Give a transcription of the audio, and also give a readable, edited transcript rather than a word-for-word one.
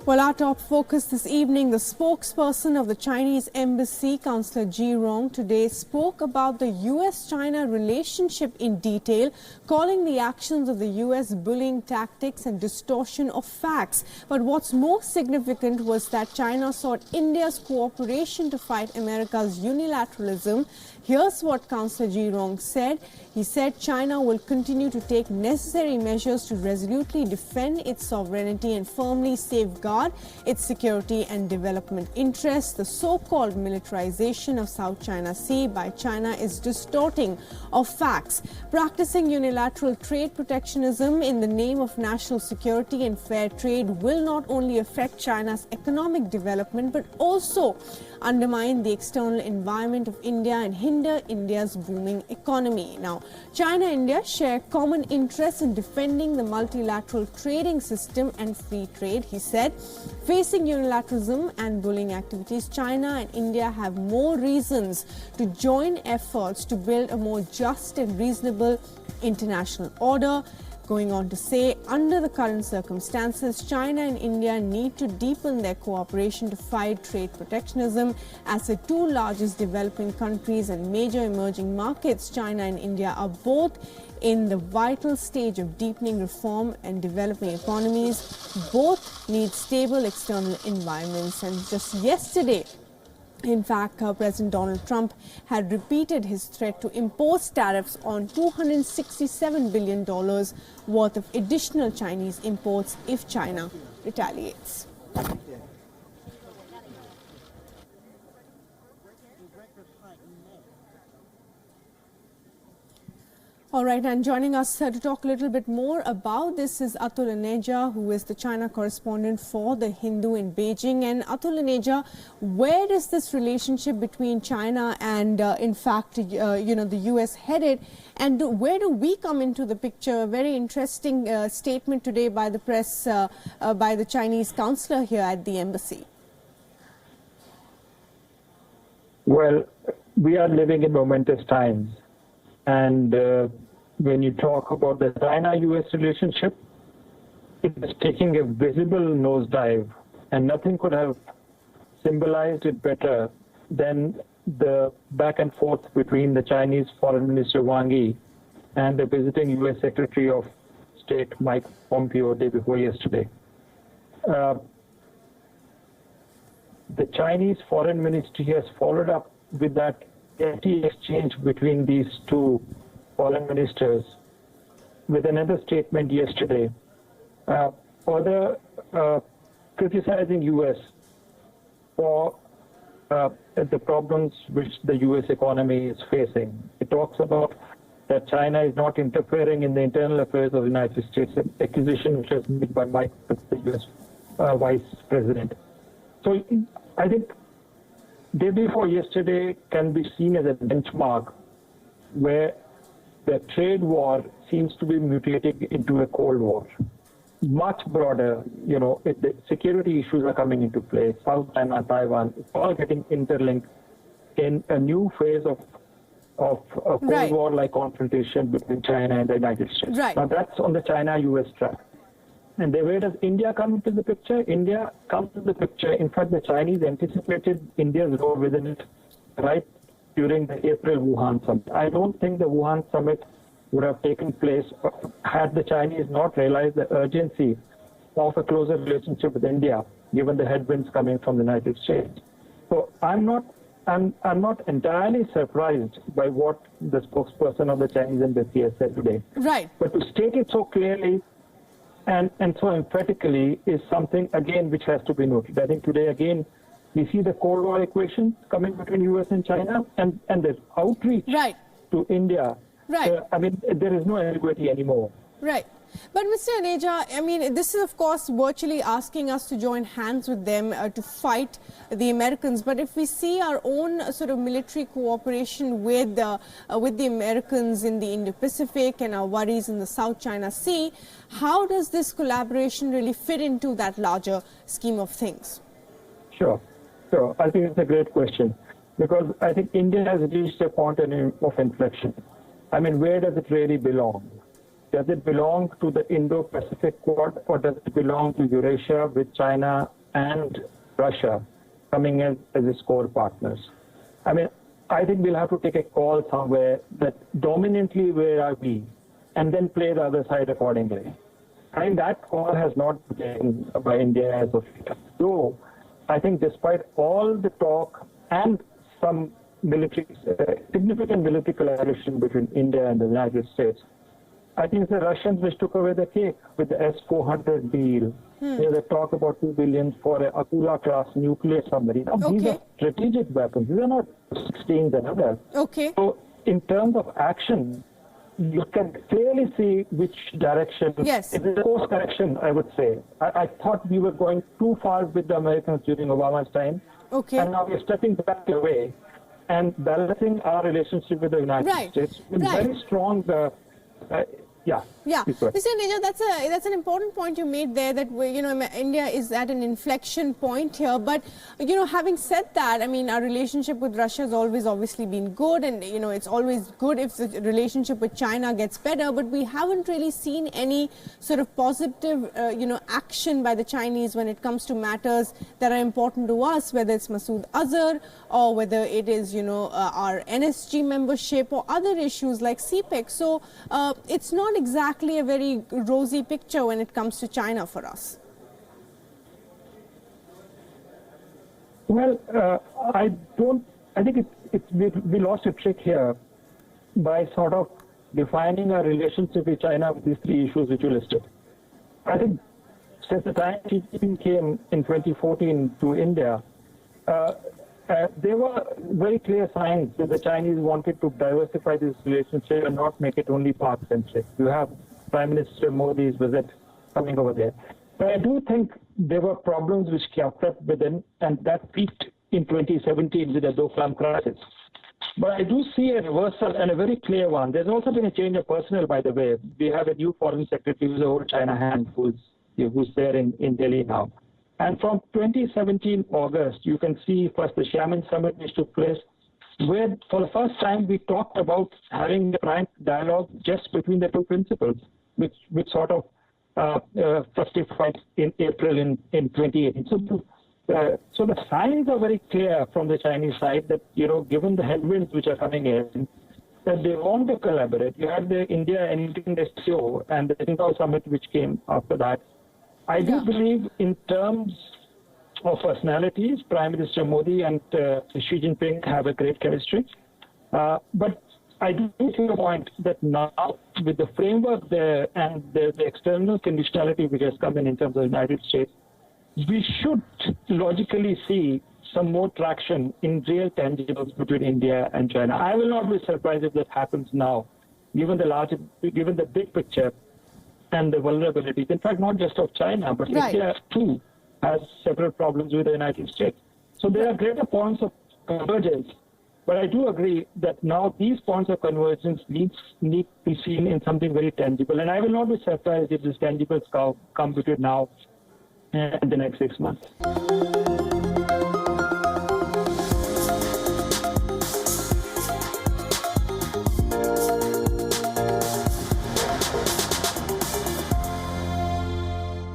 Well, our top focus this evening, the spokesperson of the Chinese embassy, Councillor Ji Rong, today spoke about the US-China relationship in detail, calling the actions of the US bullying tactics and distortion of facts. But what's more significant was that China sought India's cooperation to fight America's unilateralism. Here's what Councillor Ji Rong said. He said China will continue to take necessary measures to resolutely defend its sovereignty and firmly safeguard its security and development interests. The so-called militarization of South China Sea by China is distorting of facts. Practicing unilateral trade protectionism in the name of national security and fair trade will not only affect China's economic development but also undermine the external environment of India and hinder India's booming economy. Now, China and India share common interests in defending the multilateral trading system and free trade, he said. Facing unilateralism and bullying activities, China and India have more reasons to join efforts to build a more just and reasonable international order. Going on to say, under the current circumstances, China and India need to deepen their cooperation to fight trade protectionism. As the two largest developing countries and major emerging markets, China and India are both in the vital stage of deepening reform and developing economies. Both need stable external environments. And just yesterday, in fact, President Donald Trump had repeated his threat to impose tariffs on $267 billion worth of additional Chinese imports if China retaliates. All right, and joining us to talk a little bit more about this is Atul Aneja, who is the China correspondent for The Hindu in Beijing. And Atul Aneja, where is this relationship between China and, in fact, the US headed? And where do we come into the picture? A very interesting statement today by the press, by the Chinese consular here at the embassy. Well, we are living in momentous times. And when you talk about the China-US relationship, it is taking a visible nosedive, and nothing could have symbolized it better than the back and forth between the Chinese Foreign Minister Wang Yi and the visiting US Secretary of State Mike Pompeo day before yesterday. The Chinese Foreign Ministry has followed up with that exchange between these two foreign ministers with another statement yesterday, further criticizing US for the problems which the US economy is facing. It talks about that China is not interfering in the internal affairs of the United States, an accusation which was made by Mike, the US Vice President. So I think day before yesterday can be seen as a benchmark where the trade war seems to be mutating into a Cold War. Much broader, the security issues are coming into play. South China, Taiwan, it's all getting interlinked in a new phase of a Cold War-like confrontation between China and the United States. Right. Now that's on the China-US track. And where does India come into the picture? India comes into the picture. In fact, the Chinese anticipated India's role within it right during the April Wuhan summit. I don't think the Wuhan summit would have taken place had the Chinese not realized the urgency of a closer relationship with India, given the headwinds coming from the United States. So I'm not entirely surprised by what the spokesperson of the Chinese embassy has said today. Right. But to state it so clearly and so emphatically is something, again, which has to be noted. I think today, again, we see the Cold War equation coming between US and China and the outreach to India. Right. There is no ambiguity anymore. Right. But Mr. Aneja, this is, of course, virtually asking us to join hands with them to fight the Americans. But if we see our own sort of military cooperation with the Americans in the Indo-Pacific and our worries in the South China Sea, how does this collaboration really fit into that larger scheme of things? Sure. So I think it's a great question because I think India has reached a point of inflection. I mean, where does it really belong? Does it belong to the Indo-Pacific Quad or does it belong to Eurasia with China and Russia coming in as its core partners? I mean, I think we'll have to take a call somewhere that dominantly where are we and then play the other side accordingly. I think that call has not been taken by India as of yet. So I think despite all the talk and some significant military collaboration between India and the United States, I think it's the Russians which took away the cake with the S-400 deal. There's a talk about $2 billion for a Akula-class nuclear submarine. Now, these are strategic weapons. These are not 16s and others. So in terms of action, you can clearly see which direction. Yes. It is a course correction, I would say. I thought we were going too far with the Americans during Obama's time. And now we're stepping back away and balancing our relationship with the United States with very strong... Mr. Neja, that's an important point you made there, that India is at an inflection point here. But having said that, I mean, our relationship with Russia has always obviously been good, and it's always good if the relationship with China gets better. But we haven't really seen any sort of positive action by the Chinese when it comes to matters that are important to us, whether it's Masood Azhar or whether it is our NSG membership or other issues like CPEC. So it's not exactly a very rosy picture when it comes to China for us. Well, I think we lost a trick here by sort of defining our relationship with China with these three issues which you listed. I think since the time Xi Jinping came in 2014 to India, there were very clear signs that the Chinese wanted to diversify this relationship and not make it only Pak-centric. You have Prime Minister Modi's visit coming over there. But I do think there were problems which kept up within, and that peaked in 2017 with the Doklam crisis. But I do see a reversal, and a very clear one. There's also been a change of personnel, by the way. We have a new foreign secretary who's the old China hand, who's there in Delhi now. And from 2017 August, you can see first the Xiamen summit which took place, where for the first time we talked about having a frank dialogue just between the two principals, which sort of fructified in April in 2018. So the signs are very clear from the Chinese side that, given the headwinds which are coming in, that they want to collaborate. You had the India and Indian SCO and the Qingdao summit which came after that. I do believe in terms of personalities, Prime Minister Modi and Xi Jinping have a great chemistry. But I do take a point that now with the framework there and the external conditionality which has come in terms of the United States, we should logically see some more traction in real tangibles between India and China. I will not be surprised if that happens now, given the big picture and the vulnerabilities. In fact, not just of China, but India too has several problems with the United States. So there are greater points of convergence. But I do agree that now these points of convergence need to be seen in something very tangible. And I will not be surprised if these tangibles come between now and the next 6 months.